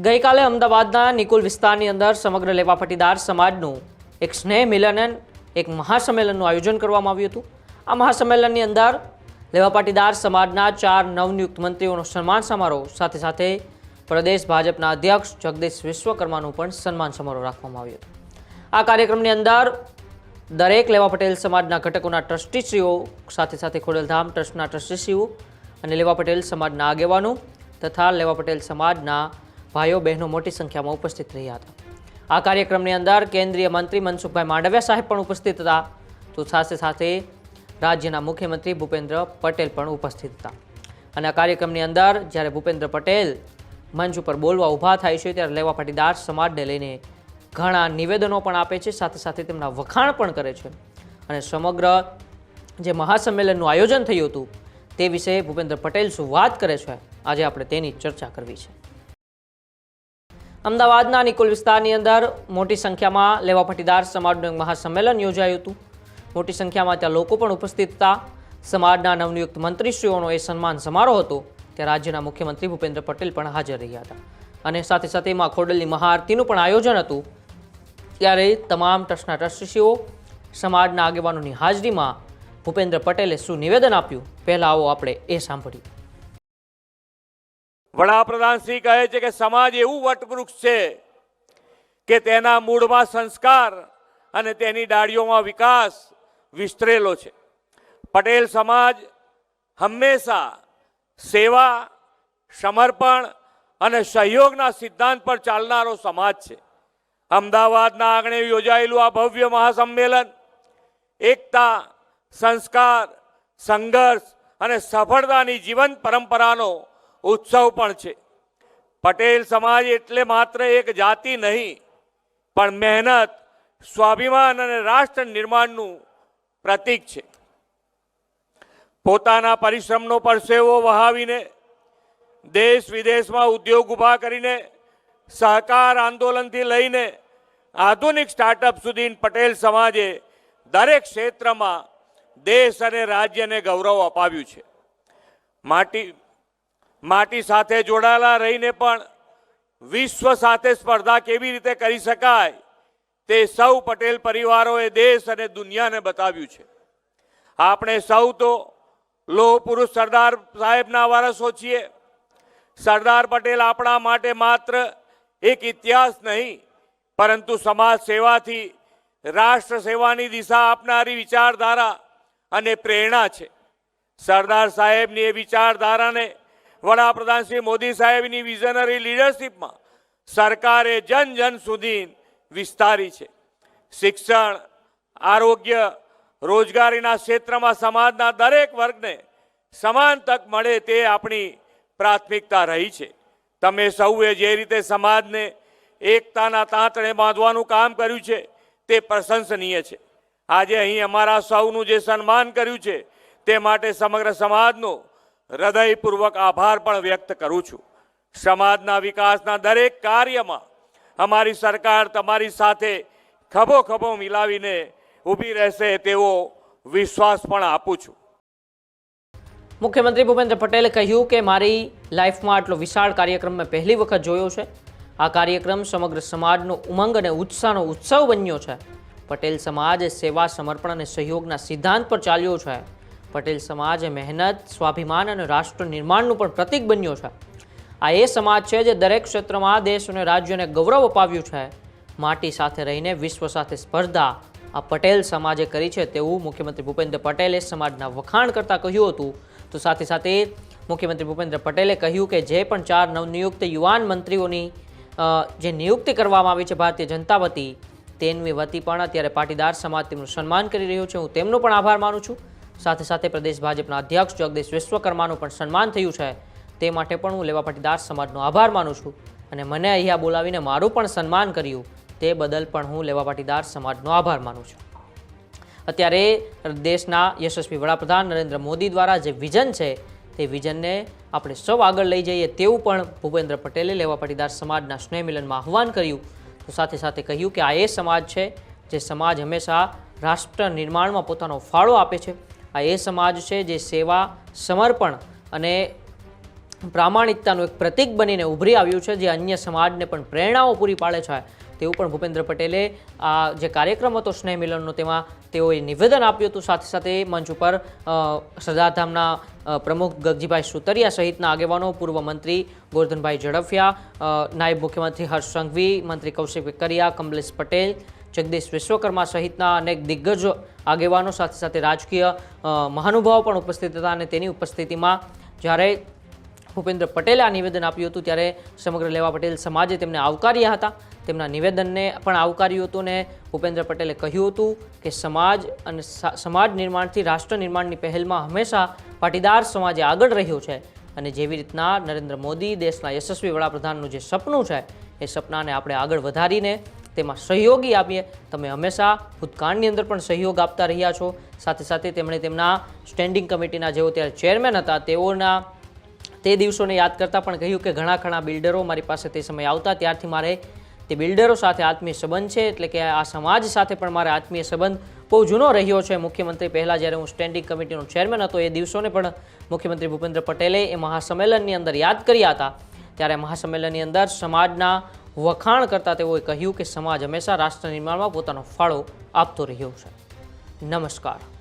ગઈકાલે અમદાવાદના નિકુલ વિસ્તારની અંદર સમગ્ર લેવા પાટીદાર સમાજનું એક સ્નેહ મિલન એક મહાસંમેલનનું આયોજન કરવામાં આવ્યું હતું। આ મહાસંમેલનની અંદર લેવા પાટીદાર સમાજના 4 નવનિયુક્ત મંત્રીઓનો સન્માન સમારોહ સાથે સાથે પ્રદેશ ભાજપના અધ્યક્ષ જગદીશ વિશ્વકર્માનું પણ સન્માન સમારોહ રાખવામાં આવ્યો હતો। આ કાર્યક્રમની અંદર દરેક લેવા પટેલ સમાજના ઘટકોના ટ્રસ્ટીશ્રીઓ સાથે સાથે ખોડલધામ ટ્રસ્ટના ટ્રસ્ટીશ્રીઓ અને લેવા પટેલ સમાજના આગેવાનો તથા લેવા પટેલ સમાજના ભાઈઓ બહેનો મોટી સંખ્યામાં ઉપસ્થિત રહ્યા હતા। આ કાર્યક્રમની અંદર કેન્દ્રીય મંત્રી મનસુખભાઈ માંડવિયા સાહેબ પણ ઉપસ્થિત હતા, તો સાથે સાથે રાજ્યના મુખ્યમંત્રી ભૂપેન્દ્ર પટેલ પણ ઉપસ્થિત હતા। અને આ કાર્યક્રમની અંદર જ્યારે ભૂપેન્દ્ર પટેલ મંચ ઉપર બોલવા ઊભા થાય છે ત્યારે લેવા પાટીદાર સમાજને લઈને ઘણા નિવેદનો પણ આપે છે, સાથે સાથે તેમના વખાણ પણ કરે છે અને સમગ્ર જે મહાસંમેલનનું આયોજન થયું હતું તે વિશે ભૂપેન્દ્ર પટેલ શું વાત કરે છે, આજે આપણે તેની ચર્ચા કરવી છે। અમદાવાદના નિકોલ વિસ્તારની અંદર મોટી સંખ્યામાં લેવા પાટીદાર સમાજનું મહાસંમેલન યોજાયું હતું। મોટી સંખ્યામાં ત્યાં લોકો પણ ઉપસ્થિત હતા। સમાજના નવનિયુક્ત મંત્રીશ્રીઓનો એ સન્માન સમારોહ હતો ત્યાં રાજ્યના મુખ્યમંત્રી ભૂપેન્દ્ર પટેલ પણ હાજર રહ્યા હતા અને સાથે સાથે એમાં ખોડલની મહાઆરતીનું પણ આયોજન હતું। ત્યારે તમામ ટ્રસ્ટના ટ્રસ્ટીશ્રીઓ સમાજના આગેવાનોની હાજરીમાં ભૂપેન્દ્ર પટેલે શું નિવેદન આપ્યું, પહેલા આવો આપણે એ સાંભળીએ। વડાપ્રધાન શ્રી કહે છે કે સમાજ એવું વટવૃક્ષ છે કે તેના મૂળમાં સંસ્કાર અને તેની ડાળીઓમાં વિકાસ વિસ્તરેલો છે। પટેલ સમાજ હંમેશા સેવા, સમર્પણ અને સહયોગના સિદ્ધાંત પર ચાલનારો સમાજ છે। અમદાવાદના આંગણે યોજાયેલું આ ભવ્ય મહાસંમેલન એકતા, સંસ્કાર, સંઘર્ષ અને સફળતાની જીવંત પરંપરાનો ઉત્સવ પણ છે। પટેલ સમાજ એટલે માત્ર એક જાતિ નહીં, પણ મહેનત, સ્વાભિમાન અને રાષ્ટ્ર નિર્માણનું પ્રતીક છે। પોતાના પરિશ્રમનો પરસેવો વહાવીને દેશ વિદેશમાં ઉદ્યોગ ઊભા કરીને સહકાર આંદોલનથી લઈને આધુનિક સ્ટાર્ટઅપ સુધી પટેલ સમાજે દરેક ક્ષેત્રમાં દેશ અને રાજ્યને ગૌરવ અપાવ્યું છે। માટી સાથે જોડાયેલા રહીને પણ વિશ્વ સાથે સ્પર્ધા કેવી રીતે કરી શકાય તે સૌ પટેલ પરિવારોએ દેશ અને દુનિયાને બતાવ્યું છે। આપણે સૌ તો લોહ પુરુષ સરદાર સાહેબના વારસો છીએ। સરદાર પટેલ આપણા માટે માત્ર એક ઇતિહાસ નહીં, પરંતુ સમાજ સેવાથી રાષ્ટ્ર સેવાની દિશા આપનારી વિચારધારા અને પ્રેરણા છે। સરદાર સાહેબની એ વિચારધારાને વડાપ્રધાન શ્રી મોદી સાહેબની વિઝનરી લીડરશિપમાં સરકારે જન જન સુધી વિસ્તારી છે। શિક્ષણ, આરોગ્ય, રોજગારીના ક્ષેત્રમાં સમાજના દરેક વર્ગને સમાન તક મળે તે આપણી પ્રાથમિકતા રહી છે। તમે સૌએ જે રીતે સમાજને એકતાના તાંતણે બાંધવાનું કામ કર્યું છે તે પ્રશંસનીય છે। આજે અહીં અમારા સૌનું જે સન્માન કર્યું છે તે માટે સમગ્ર સમાજનો હૃદયપૂર્વક આભાર પણ વ્યક્ત કરું છું। સમાજના વિકાસના દરેક કાર્યમાં અમારી સરકાર તમારી સાથે ખભો ખભો મિલાવીને ઊભી રહેશે તેવો વિશ્વાસ પણ આપું છું। મુખ્યમંત્રી ભૂપેન્દ્ર પટેલે કહ્યું કે મારી લાઈફમાં આટલો વિશાળ કાર્યક્રમ મેં પહેલી વખત જોયો છે। આ કાર્યક્રમ સમગ્ર સમાજનો ઉમંગ અને ઉત્સાહનો ઉત્સવ બન્યો છે। પટેલ સમાજ સેવા, સમર્પણ અને સહયોગના સિદ્ધાંત પર ચાલ્યો છે। પટેલ સમાજ મહેનત, સ્વાભિમાન અને રાષ્ટ્ર નિર્માણનું પણ પ્રતીક બન્યો છે। આ એ સમાજ છે જે દરેક ક્ષેત્રમાં દેશ અને રાજ્યને ગૌરવ અપાવ્યું છે। માટી સાથે રહીને વિશ્વ સાથે સ્પર્ધા આ પટેલ સમાજે કરી છે તેવું મુખ્યમંત્રી ભૂપેન્દ્ર પટેલે સમાજના વખાણ કરતાં કહ્યું હતું। તો સાથે સાથે મુખ્યમંત્રી ભૂપેન્દ્ર પટેલે કહ્યું કે જે પણ 4 નવનિયુક્ત યુવાન મંત્રીઓની જે નિયુક્તિ કરવામાં આવી છે ભારતીય જનતા વતી, તેની વતી પણ અત્યારે પાટીદાર સમાજ તેમનું સન્માન કરી રહ્યો છે। હું તેમનો પણ આભાર માનું છું। સાથે સાથે પ્રદેશ ભાજપના અધ્યક્ષ જગદીશ વિશ્વકર્માનું પણ સન્માન થયું છે તે માટે પણ હું લેવા પાટીદાર સમાજનો આભાર માનું છું અને મને અહીંયા બોલાવીને મારું પણ સન્માન કર્યું તે બદલ પણ હું લેવા પાટીદાર સમાજનો આભાર માનું છું। અત્યારે દેશના યશસ્વી વડાપ્રધાન નરેન્દ્ર મોદી દ્વારા જે વિઝન છે તે વિઝનને આપણે સૌ આગળ લઈ જઈએ તેવું પણ ભૂપેન્દ્ર પટેલે લેવા પાટીદાર સમાજના સ્નેહ મિલનમાં આહ્વાન કર્યું। તો સાથે સાથે કહ્યું કે આ એ સમાજ છે જે સમાજ હંમેશા રાષ્ટ્ર નિર્માણમાં પોતાનો ફાળો આપે છે। આ એ સમાજ છે જે સેવા, સમર્પણ અને પ્રામાણિકતાનું એક પ્રતીક બનીને ઉભરી આવ્યું છે, જે અન્ય સમાજને પણ પ્રેરણાઓ પૂરી પાડે છે, તેવું પણ ભૂપેન્દ્ર પટેલે આ જે કાર્યક્રમ હતો સ્નેહ મિલનનો તેમાં તેઓએ નિવેદન આપ્યું હતું. સાથે સાથે મંચ ઉપર સરદારધામના પ્રમુખ ગગજીભાઈ સુતરિયા સહિતના આગેવાનો, પૂર્વ મંત્રી ગોરધનભાઈ ઝડફિયા, નાયબ મુખ્યમંત્રી હર્ષ સંઘવી, મંત્રી કૌશિક વેકરિયા, કમલેશ પટેલ, જગદીશ વિશ્વકર્મા સહિતના અનેક દિગ્ગજ આગેવાનો, સાથે સાથે રાજકીય મહાનુભાવો પણ ઉપસ્થિત હતા. અને તેની ઉપસ્થિતિમાં જ્યારે ભૂપેન્દ્ર પટેલે આ નિવેદન આપ્યું હતું ત્યારે સમગ્ર લેવા પટેલ સમાજે તેમને આવકાર્યા હતા. તેમના નિવેદનને પણ આવકાર્યું હતું અને ભૂપેન્દ્ર પટેલે કહ્યું હતું કે સમાજ અને સમાજ નિર્માણથી રાષ્ટ્ર નિર્માણની પહેલમાં હંમેશા પાટીદાર સમાજે આગળ રહ્યો છે. અને જેવી રીતના નરેન્દ્ર મોદી દેશના યશસ્વી વડાપ્રધાનનું જે સપનું છે એ સપનાને આપણે આગળ વધારીને તેમાં સહયોગી આપીએ. તમે હંમેશા ભૂતકાળની અંદર પણ સહયોગ આપતા રહ્યા છો. સાથે સાથે તેમણે તેમના સ્ટેન્ડિંગ કમિટીના જેઓ ત્યારે ચેરમેન હતા તેઓના તે દિવસોને યાદ કરતાં પણ કહ્યું કે ઘણા બિલ્ડરો મારી પાસે તે સમયે આવતા, ત્યારથી મારે તે બિલ્ડરો સાથે આત્મીય સંબંધ છે, એટલે કે આ સમાજ સાથે પણ મારે આત્મીય સંબંધ બહુ જૂનો રહ્યો છે. મુખ્યમંત્રી પહેલાં જ્યારે હું સ્ટેન્ડિંગ કમિટીનો ચેરમેન હતો એ દિવસોને પણ મુખ્યમંત્રી ભૂપેન્દ્ર પટેલે એ મહાસંમેલનની અંદર યાદ કર્યા હતા. ત્યારે મહાસંમેલનની અંદર સમાજના વખાણ કરતાં તેઓએ કહ્યું કે સમાજ હંમેશા રાષ્ટ્ર નિર્માણમાં પોતાનો ફાળો આપતો રહ્યો છે. નમસ્કાર.